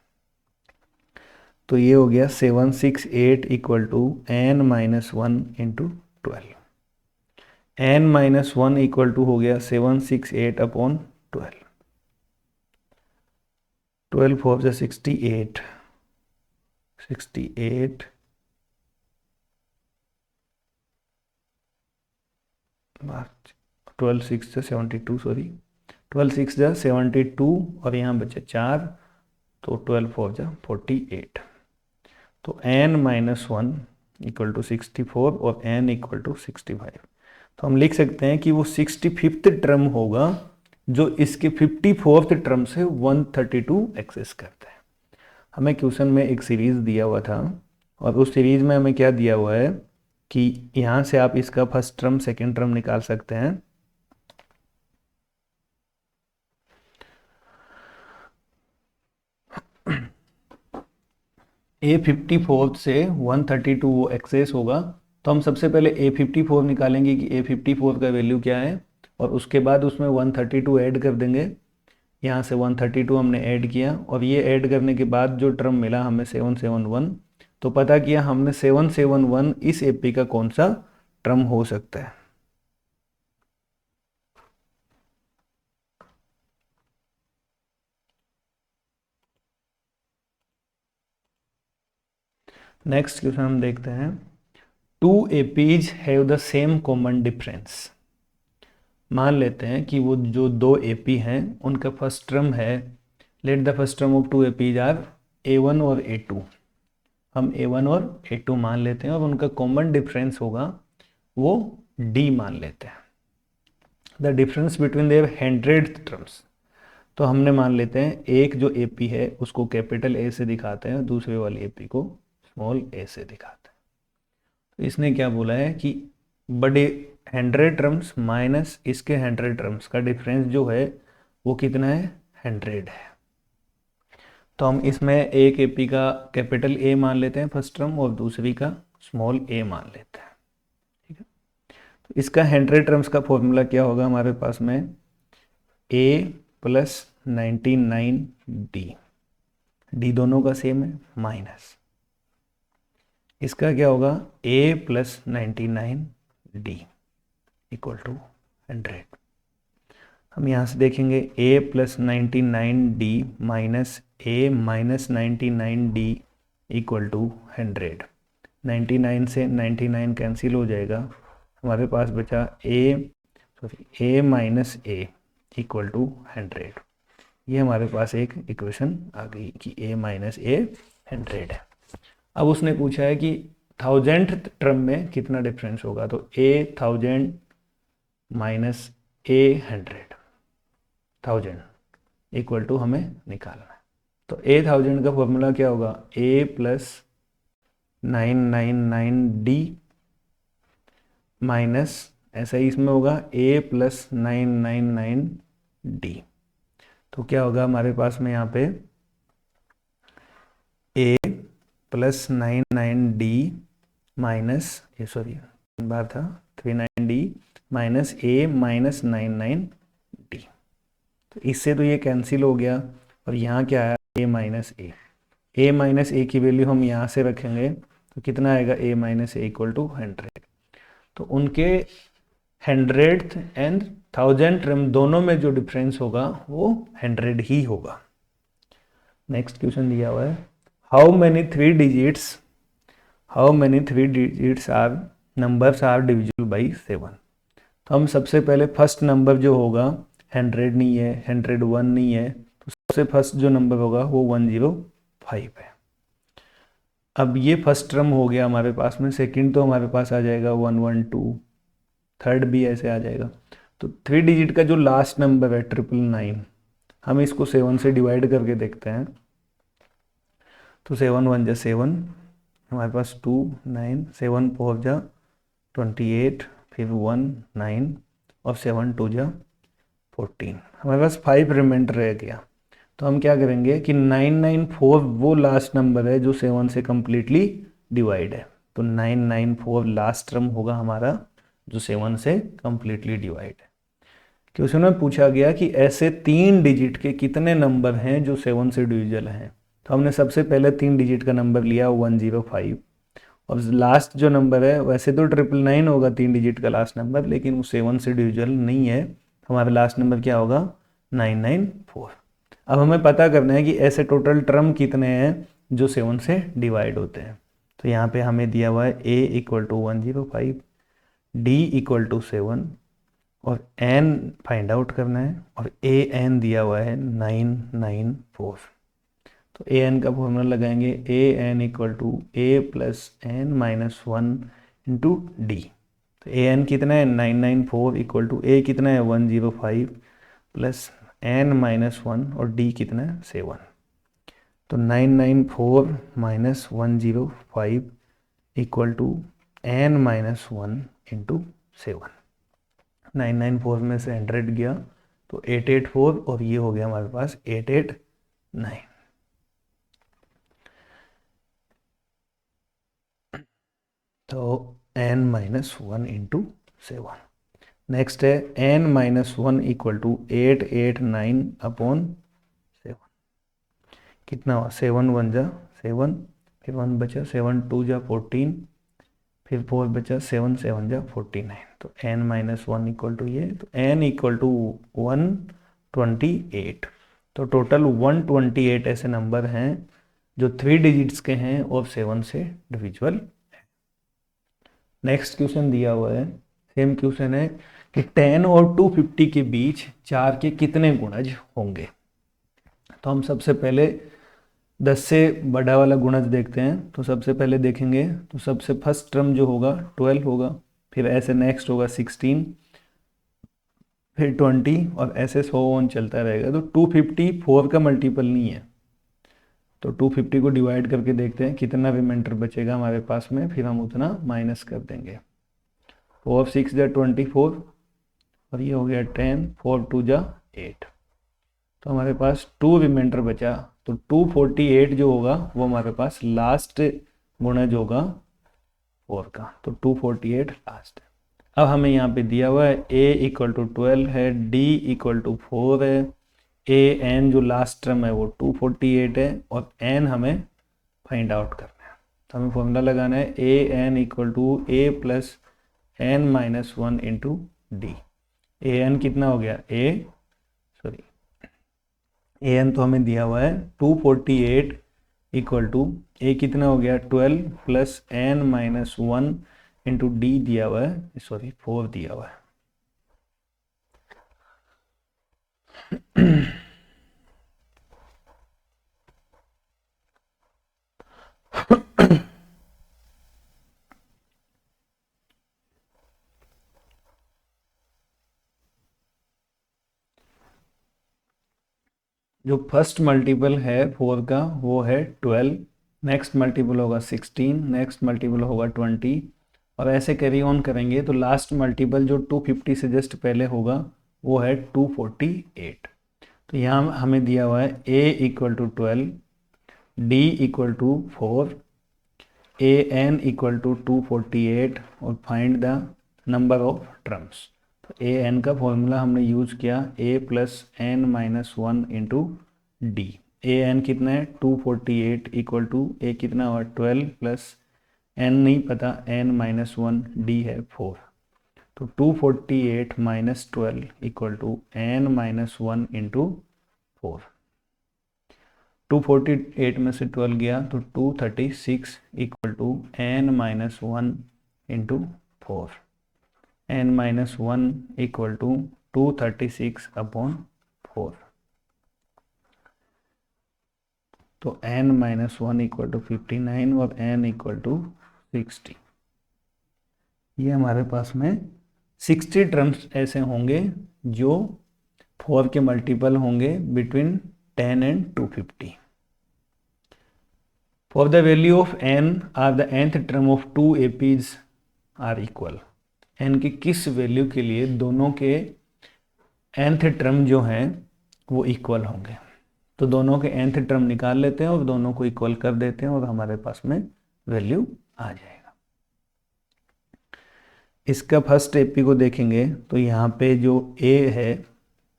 तो ये हो गया 768 equal to n minus 1 into 12। n minus 1 equal to हो गया 768 अपॉन 12। 12 4 से 68, 68 12 6 से 72, सॉरी 12 6 जा 72 और यहाँ बचे 4, तो 12 4 जा 48। तो n माइनस 1 इक्वल टू 64 और n इक्वल टू 65। तो हम लिख सकते हैं कि वो 65th टर्म होगा जो इसके 54th टर्म से 132 एक्सेस करता है। हमें क्वेश्चन में एक सीरीज दिया हुआ था और उस सीरीज में हमें क्या दिया हुआ है कि यहाँ से आप इसका फर्स्ट टर्म सेकेंड टर्म निकाल सकते हैं। A54 से 132 वो एक्सेस होगा, तो हम सबसे पहले A54 निकालेंगे कि A54 का वैल्यू क्या है। और उसके बाद उसमें 132 ऐड कर देंगे। यहाँ से 132 हमने ऐड किया और ये ऐड करने के बाद जो टर्म मिला हमें 771, तो पता किया हमने 771 इस एपी का कौन सा टर्म हो सकता है। नेक्स्ट क्वेश्चन हम देखते हैं, two APs have the same common difference. मान लेते हैं कि वो जो दो एपी हैं उनका फर्स्ट टर्म है, let the first term of two APs are A1 और A2। हम A1 और A2 मान लेते हैं और उनका कॉमन डिफरेंस होगा वो D मान लेते हैं। The difference between their 100 terms, तो हमने मान लेते हैं एक जो AP है उसको कैपिटल A से दिखाते हैं, दूसरे वाले AP को स्मॉल a से दिखाते हैं। तो इसने क्या बोला है कि बड़े 100 टर्म्स माइनस इसके 100 टर्म्स का डिफरेंस जो है वो कितना है, 100 है। तो हम इसमें एक एपी का कैपिटल A मान लेते हैं फर्स्ट टर्म और दूसरी का स्मॉल a मान लेते हैं, ठीक है। तो इसका 100 टर्म्स का फॉर्मूला क्या होगा हमारे पास में, a प्लस 99d, d दोनों का सेम है, माइनस इसका क्या होगा a plus 99d equal to 100। हम यहाँ से देखेंगे a plus 99d minus a minus 99d equal to 100। 99 से 99 कैंसिल हो जाएगा, हमारे पास बचा a minus a equal to 100। ये हमारे पास एक इक्वेशन आ गई कि a माइनस a 100 है। अब उसने पूछा है कि 1000th टर्म में कितना डिफरेंस होगा, तो a 1000 minus a 1000 equal to हमें निकालना है। तो a 1000 का फॉर्मूला क्या होगा, a प्लस 999d माइनस ऐसा ही इसमें होगा a प्लस 999d। तो क्या होगा हमारे पास में यहाँ पे a प्लस 99d माइनस ये सॉरी बार था 39d minus a minus 99d। तो इससे तो ये कैंसिल हो गया और यहाँ क्या आया a minus a minus a की वैल्यू हम यहाँ से रखेंगे तो कितना आएगा a minus a equal to 100। तो उनके 100th एंड 1000 टर्म दोनों में जो डिफरेंस होगा वो 100 ही होगा। नेक्स्ट क्वेश्चन दिया हुआ है, how many three digits are numbers are divisible by 7। तो हम सबसे पहले फर्स्ट नंबर जो होगा 100 नहीं है, 101 नहीं है, तो सबसे फर्स्ट जो नंबर होगा वो 105 है। अब ये फर्स्ट टर्म हो गया हमारे पास में, सेकंड तो हमारे पास आ जाएगा 112, थर्ड भी ऐसे आ जाएगा। तो थ्री डिजिट का जो लास्ट नंबर है 999, हम इसको 7 से डिवाइड करके देखते हैं। तो 7 1 जा 7, हमारे पास 2 9, 7 4 जा 28, फिर 1 9 और 7 2 जा 14, हमारे पास 5 रिमाइंडर रह गया। तो हम क्या करेंगे कि 994 वो लास्ट नंबर है जो 7 से कम्प्लीटली डिवाइड है, तो 994 लास्ट टर्म होगा हमारा जो 7 से कम्प्लीटली डिवाइड है। क्वेश्चन में पूछा गया कि ऐसे 3 डिजिट के कितने नंबर हैं जो 7 से डिविजिबल हैं। तो हमने सबसे पहले 3 डिजिट का नंबर लिया 105 और लास्ट जो नंबर है वैसे तो 999 होगा 3 डिजिट का लास्ट नंबर, लेकिन वो 7 से डिविजिबल नहीं है, हमारा लास्ट नंबर क्या होगा 994। अब हमें पता करना है कि ऐसे टोटल टर्म कितने हैं जो 7 से डिवाइड होते हैं। तो यहाँ पे हमें दिया हुआ है a equal to 105, d equal to 7 और n फाइंड आउट करना है और a n दिया हुआ है 994। तो a n का फॉर्मूला लगाएंगे a n equal to a plus n minus 1 into d. तो a n कितना है 994 इक्वल टू a कितना है 105 प्लस n माइनस 1 और d कितना है 7। तो 994 minus 105 equal to n minus 1 into 7। 994 में से 100 गया तो 884 और ये हो गया हमारे पास 889। तो n माइनस 1 इंटू 7। नेक्स्ट है n-1 इक्वल टू 889/7। कितना हुआ, 7 1 जा 7, फिर 1 बचा, 7 2 जा 14, फिर 4 बचा, 7 7 जा 49। तो n-1 इक्वल टू ये, तो n इक्वल टू 128। तो टोटल 128 ऐसे नंबर हैं जो 3 डिजिट्स के हैं और 7 से डिविजिबल है। नेक्स्ट क्वेश्चन दिया हुआ है, सेम क्वेश्चन है कि 10 और 250 के बीच 4 के कितने गुणज होंगे। तो हम सबसे पहले 10 से बड़ा वाला गुणज देखते हैं। तो सबसे पहले देखेंगे तो सबसे फर्स्ट टर्म जो होगा 12 होगा, फिर ऐसे नेक्स्ट होगा 16, फिर 20 और ऐसे 100 ऑन चलता रहेगा। तो 254 का मल्टीपल नहीं है, तो 250 को डिवाइड करके देखते हैं कितना रिमाइंडर बचेगा हमारे पास में, फिर हम उतना माइनस कर देंगे। 4 6 जा 24 और ये हो गया 10, 4 2 जा 8। तो हमारे पास 2 रिमाइंडर बचा। तो 248 जो होगा वो हमारे पास लास्ट गुणज होगा 4 का। तो 248 लास्ट है। अब हमें यहाँ पे दिया हुआ है a इक्वल टू 12 है, d इक्वल टू 4 है, a n जो लास्ट टर्म है वो 248 है और n हमें फाइंड आउट करना है। तो हमें फॉर्मूला लगाना है a n equal to a plus n-1 into d. a n कितना हो गया, a n तो हमें दिया हुआ है 248 इक्वल टू a कितना हो गया 12 प्लस n-1 इंटू डी दिया हुआ है, 4 दिया हुआ है। जो फर्स्ट मल्टीपल है 4 का वो है 12, नेक्स्ट मल्टीपल होगा 16, नेक्स्ट मल्टीपल होगा 20 और ऐसे कैरी ऑन करेंगे। तो लास्ट मल्टीपल जो 250 से जस्ट पहले होगा वो है 248। तो यहाँ हमें दिया हुआ है a equal to 12, d equal to 4, a n equal to 248 और find the number of terms. तो a n का फॉर्मूला हमने यूज किया a plus n-1 into d. a n कितना है 248 इक्वल टू a कितना हुआ 12 प्लस n नहीं पता n-1 d है 4। तो 248 minus 12 equal to n-1 into 4। 248 में से 12 गया तो 236 equal to n-1 into 4। n-1 equal to 236/4। तो n-1 इक्वल टू 59 और n इक्वल टू 60। ये हमारे पास में 60 टर्म्स ऐसे होंगे जो 4 के मल्टीपल होंगे between 10 and 250। For the value of n are the nth term of two APs are equal। n की किस वैल्यू के लिए दोनों के nth टर्म जो हैं वो इक्वल होंगे। तो दोनों के nth टर्म निकाल लेते हैं और दोनों को इक्वल कर देते हैं और हमारे पास में वैल्यू आ जाएगा। इसका फर्स्ट एपी को देखेंगे तो यहाँ पे जो a है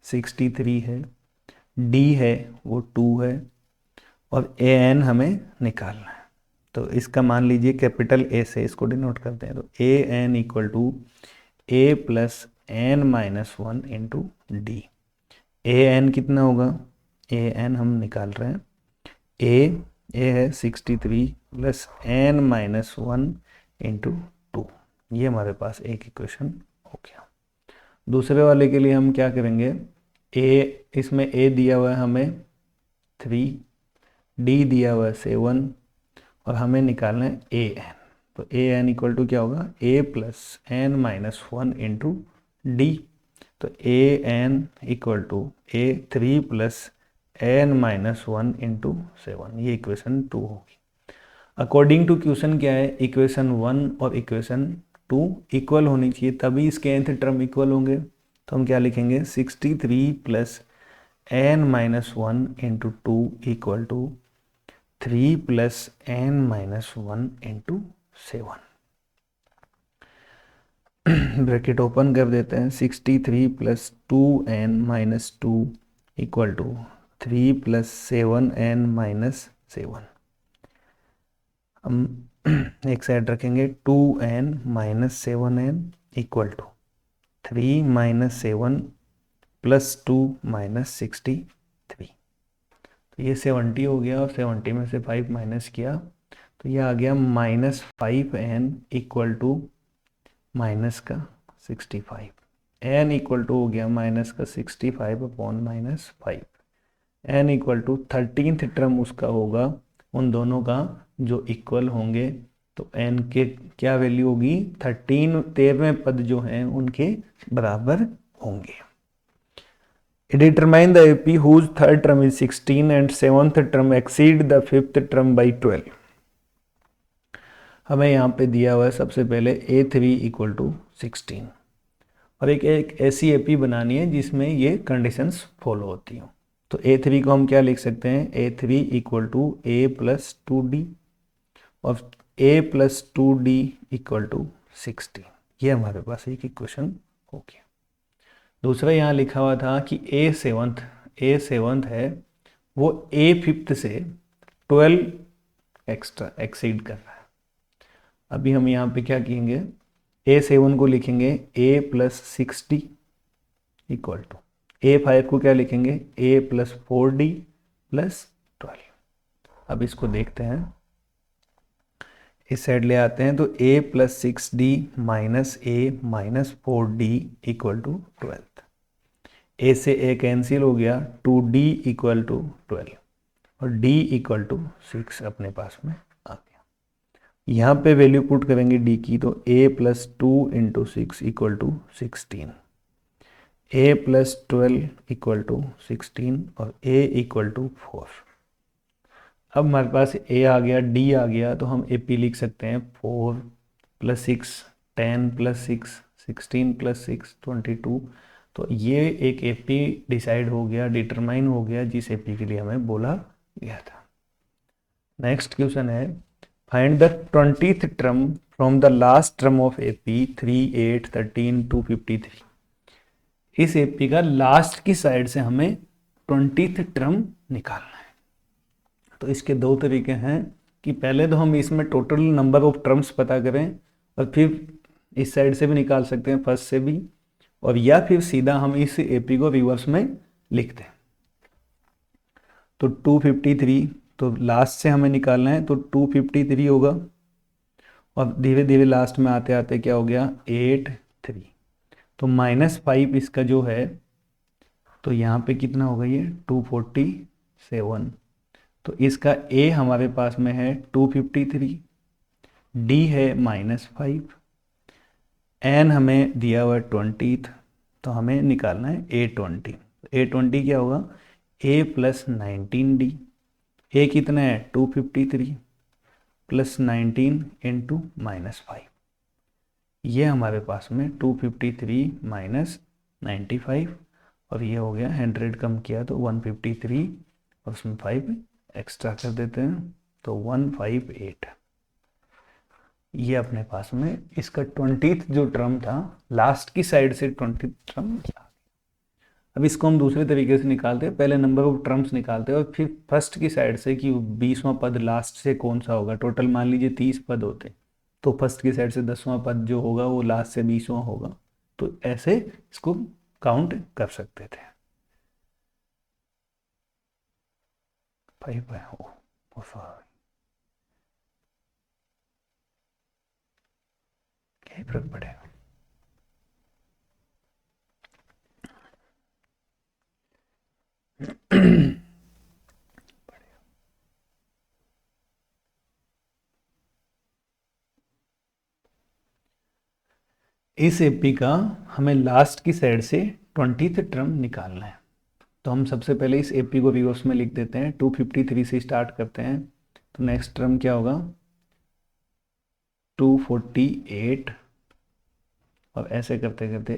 63 है, d है वो 2 है और an हमें निकालना है। तो इसका मान लीजिए कैपिटल A से इसको डिनोट करते हैं। तो an equal to a plus n-1 into d. an कितना होगा, an हम निकाल रहे हैं, a है 63 प्लस n-1 इंटू 2। ये हमारे पास एक इक्वेशन हो गया। दूसरे वाले के लिए हम क्या करेंगे, इसमें a दिया हुआ है हमें 3, d दिया हुआ है 7 और हमें निकालना है an। तो an इक्वल टू क्या होगा, a plus n-1 into d. तो an equal to a 3 plus n-1 into 7। ये इक्वेशन 2 होगी। अकॉर्डिंग टू क्वेश्चन क्या है, इक्वेशन 1 और इक्वेशन 2 इक्वल होनी चाहिए तभी इसके nth टर्म इक्वल होंगे। तो हम क्या लिखेंगे, 63 plus n-1 into 2 equal to 3 plus n-1 into 7। Bracket open कर देते हैं, 63 plus 2n-2 equal to 3 plus 7n-7। हम एक साइड रखेंगे 2n-7n equal to 3 minus 7 plus 2 minus 63। तो ये 70 हो गया और 70 में से 5 माइनस किया तो ये आ गया -5n इक्वल टू माइनस का 65। n इक्वल टू हो गया माइनस का 65 upon -5। n equal to 13th term उसका होगा उन दोनों का जो इक्वल होंगे। तो n के क्या वैल्यू होगी, 13वें पद जो हैं उनके बराबर होंगे। Determine the AP whose third term is 16 and seventh term exceed the fifth term by 12। हमें यहाँ पे दिया हुआ है सबसे पहले A3 इक्वल टू 16 और एक ऐसी AP बनानी है जिसमें ये कंडीशंस फॉलो होती हों। तो A3 को हम क्या लिख सकते हैं, A3 equal to A plus 2D और A plus 2D equal to 16। ये हमारे पास एक इक्वेशन हो गया। दूसरा यहाँ लिखा हुआ था कि A सेवन्थ है वो A फिफ्थ से 12 एक्स्ट्रा एक्सीड कर रहा है। अभी हम यहाँ पे क्या कहेंगे, A7 को लिखेंगे A plus 60 equal to A5 को क्या लिखेंगे A प्लस 4D प्लस 12। अब इसको देखते हैं, इस साइड ले आते हैं तो A plus 6D minus A minus 4D equal to 12। A से A कैंसिल हो गया, 2D इक्वल टू 12 और D इक्वल टू 6 अपने पास में आ गया। यहाँ पे वैल्यू पुट करेंगे D की तो A plus 2 into 6 equal to 16, A plus 12 equal to 16 और A इक्वल टू 4। अब हमारे पास A आ गया, D आ गया तो हम AP लिख सकते हैं 4 प्लस 6 10 प्लस 6 16 प्लस 6 22। तो ये एक AP डिसाइड हो गया, डिटरमाइन हो गया जिस AP के लिए हमें बोला गया था। नेक्स्ट क्वेश्चन है, find the 20th term from the last term of AP 3 8 13 253। इस AP का लास्ट की साइड से हमें 20th टर्म निकालना है। तो इसके दो तरीके हैं कि पहले तो हम इसमें टोटल नंबर ऑफ टर्म्स पता करें और फिर इस साइड से भी निकाल सकते हैं, फर्स्ट से भी, और या फिर सीधा हम इस AP को रिवर्स में लिखते हैं। तो 253 तो लास्ट से हमें निकालना है तो 253 होगा और धीरे धीरे लास्ट में आते आते क्या हो गया 83। तो -5 इसका जो है तो यहाँ पे कितना होगा ये 247। तो इसका A हमारे पास में है 253, D है -5, N हमें दिया हुआ 20th तो हमें निकालना है A20। A20 क्या होगा A प्लस 19D। A कितना है 253 प्लस 19 इंटू -5। ये हमारे पास में 253 माइनस 95 और ये हो गया 100 कम किया तो 153 और उसमें 5 एक्स्ट्रा कर देते हैं तो 158। ये अपने पास में इसका 20th जो टर्म था लास्ट की साइड से 20th टर्म था। अब इसको हम दूसरे तरीके से निकालते हैं, पहले नंबर ऑफ टर्म्स निकालते हैं और फिर फर्स्ट की साइड से कि 20वां पद लास्ट से कौन सा होगा। टोटल मान लीजिए 30 पद होते तो फर्स्ट की साइड से 10वां पद जो होगा वो लास्ट से 20वां होगा। तो ऐसे इसको काउंट कर सकते थे। 5 क्या फर्क पड़ेगा। इस AP का हमें लास्ट की साइड से 20th टर्म निकालना है। तो हम सबसे पहले इस AP को रिवर्स में लिख देते हैं, 253 से स्टार्ट करते हैं तो नेक्स्ट टर्म क्या होगा 248 और ऐसे करते करते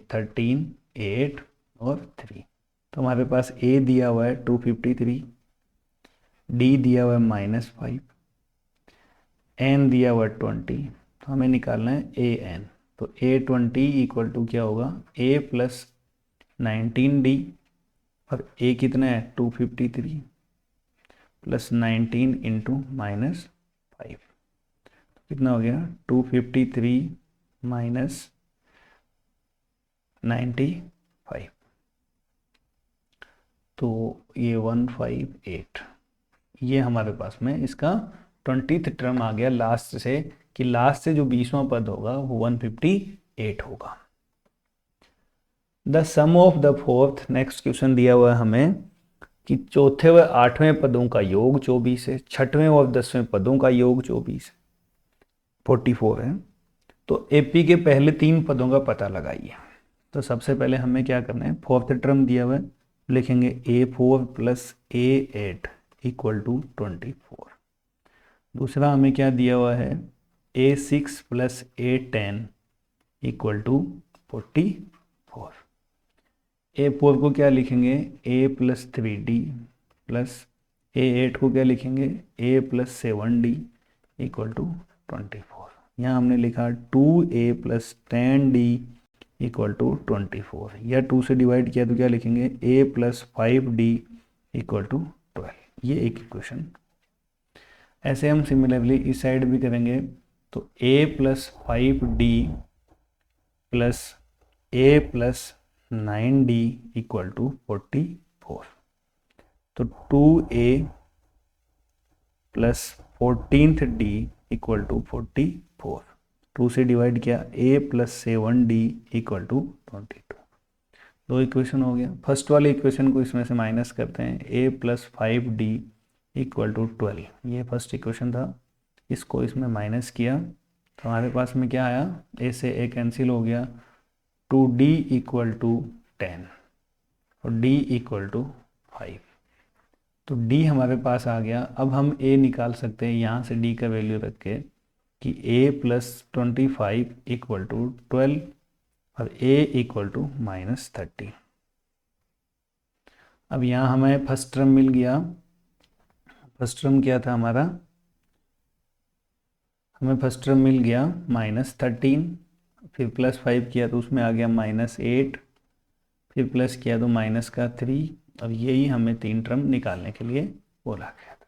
13 8 और 3। तो हमारे पास A दिया हुआ है 253, D दिया हुआ है -5, N दिया हुआ है 20। तो हमें निकालना है AN। तो A20 इक्वल टू क्या होगा, A प्लस 19D, और A कितना है 253 प्लस 19 इंटू -5, कितना हो गया 253 माइनस 95, तो ये 158, ये हमारे पास में इसका 20th टर्म आ गया लास्ट से, कि लास्ट से जो 20वां पद होगा वो 158 होगा। The sum of the fourth, next question दिया हुआ है हमें कि चौथे व आठवें पदों का योग 24 है, छठवें और 10वें पदों का योग 24 है, 44 है। तो एपी के पहले 3 पदों का पता लगाइए। तो सबसे पहले हमें क्या करना है, फोर्थ टर्म दिया हुआ है, लिखेंगे A4 plus A8 equal to 24। दूसरा हमें क्या दिया हुआ है, A6 plus A10 equal to 44। A4 को क्या लिखेंगे, A plus 3D plus A8 को क्या लिखेंगे, A plus 7D equal to 24। यहाँ हमने लिखा 2A plus 10D equal to 24, या 2 से डिवाइड किया तो क्या लिखेंगे, A plus 5D equal to 12। ये एक इक्वेशन। ऐसे हम सिमिलरली इस साइड भी करेंगे, तो A plus 5D plus A plus 9D equal to 44। तो 2A plus 14th D equal to 44, 2 से डिवाइड किया, A plus 7D equal to 22। दो इक्वेशन हो गया। फर्स्ट वाले इक्वेशन को इसमें से माइनस करते हैं, A plus 5D equal to 12, ये फर्स्ट इक्वेशन था, इसको इसमें माइनस किया तो हमारे पास में क्या आया, A से A कैंसिल हो गया, 2D इक्वल टू 10 और D इक्वल टू 5। तो D हमारे पास आ गया। अब हम A निकाल सकते हैं यहाँ से D का वैल्यू रख के, कि A प्लस 25 इक्वल टू 12 और A इक्वल टू -30। अब यहाँ हमें फर्स्ट टर्म मिल गया। फर्स्ट टर्म क्या था हमारा, हमें फर्स्ट टर्म मिल गया -13, फिर +5 किया तो उसमें आ गया -8, फिर प्लस किया तो माइनस का 3, और यही हमें 3 टर्म निकालने के लिए बोला गया था।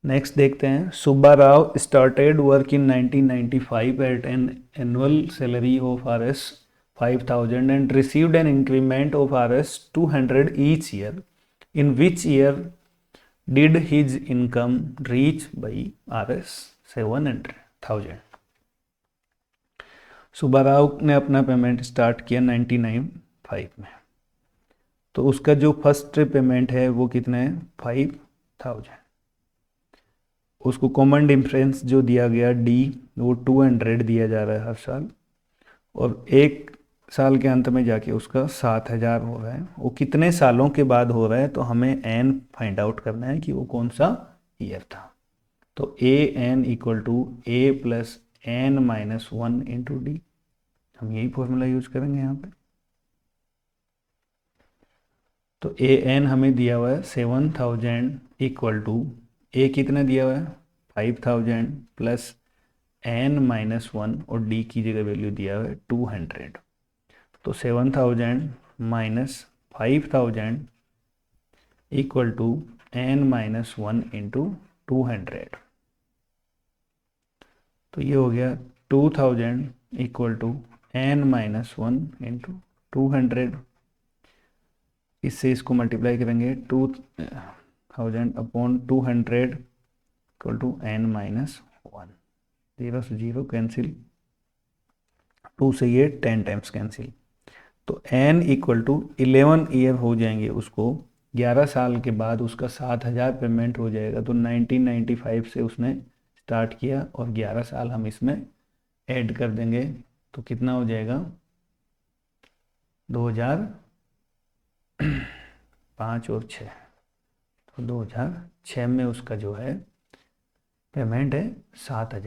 नेक्स्ट देखते हैं, Subba Rao started work in 1995 at an annual salary of Rs 5000 and received an increment of Rs 200 each year. In which year did his income reach by Rs 700,000। Subba Rao ने अपना पेमेंट स्टार्ट किया 1995 में, तो उसका जो फर्स्ट पेमेंट है वो कितना है 5000। उसको कॉमन डिफरेंस जो दिया गया D, वो 200 दिया जा रहा है हर साल, और एक साल के अंत में जाके उसका 7000 हो रहा है। वो कितने सालों के बाद हो रहा है, तो हमें n फाइंड आउट करना है कि वो कौन सा ईयर था। तो AN equal to A plus N minus 1 into D, हम यही फॉर्मूला यूज करेंगे यहाँ पे। तो AN हमें दिया हुआ है 7000 इक्वल टू A कितना दिया हुआ है 5000 प्लस N माइनस 1, और D की जगह वैल्यू दिया हुआ है 200। तो 7000 minus 5000 equal to N minus 1 into 200। तो ये हो गया 2000 equal to N minus 1 into 200। इससे इसको मल्टीप्लाई करेंगे, 2000 upon 200 equal to N minus 1, 0 से 0 कैंसिल, 2 से ये 10 टाइम्स कैंसिल। तो N इक्वल टू 11 ईयर हो जाएंगे उसको, 11 साल के बाद उसका 7000 पेमेंट हो जाएगा। तो 1995 से उसने स्टार्ट किया और 11 साल हम इसमें ऐड कर देंगे, तो कितना हो जाएगा 2005 और 6, तो 2006 में उसका जो है पेमेंट है 7000।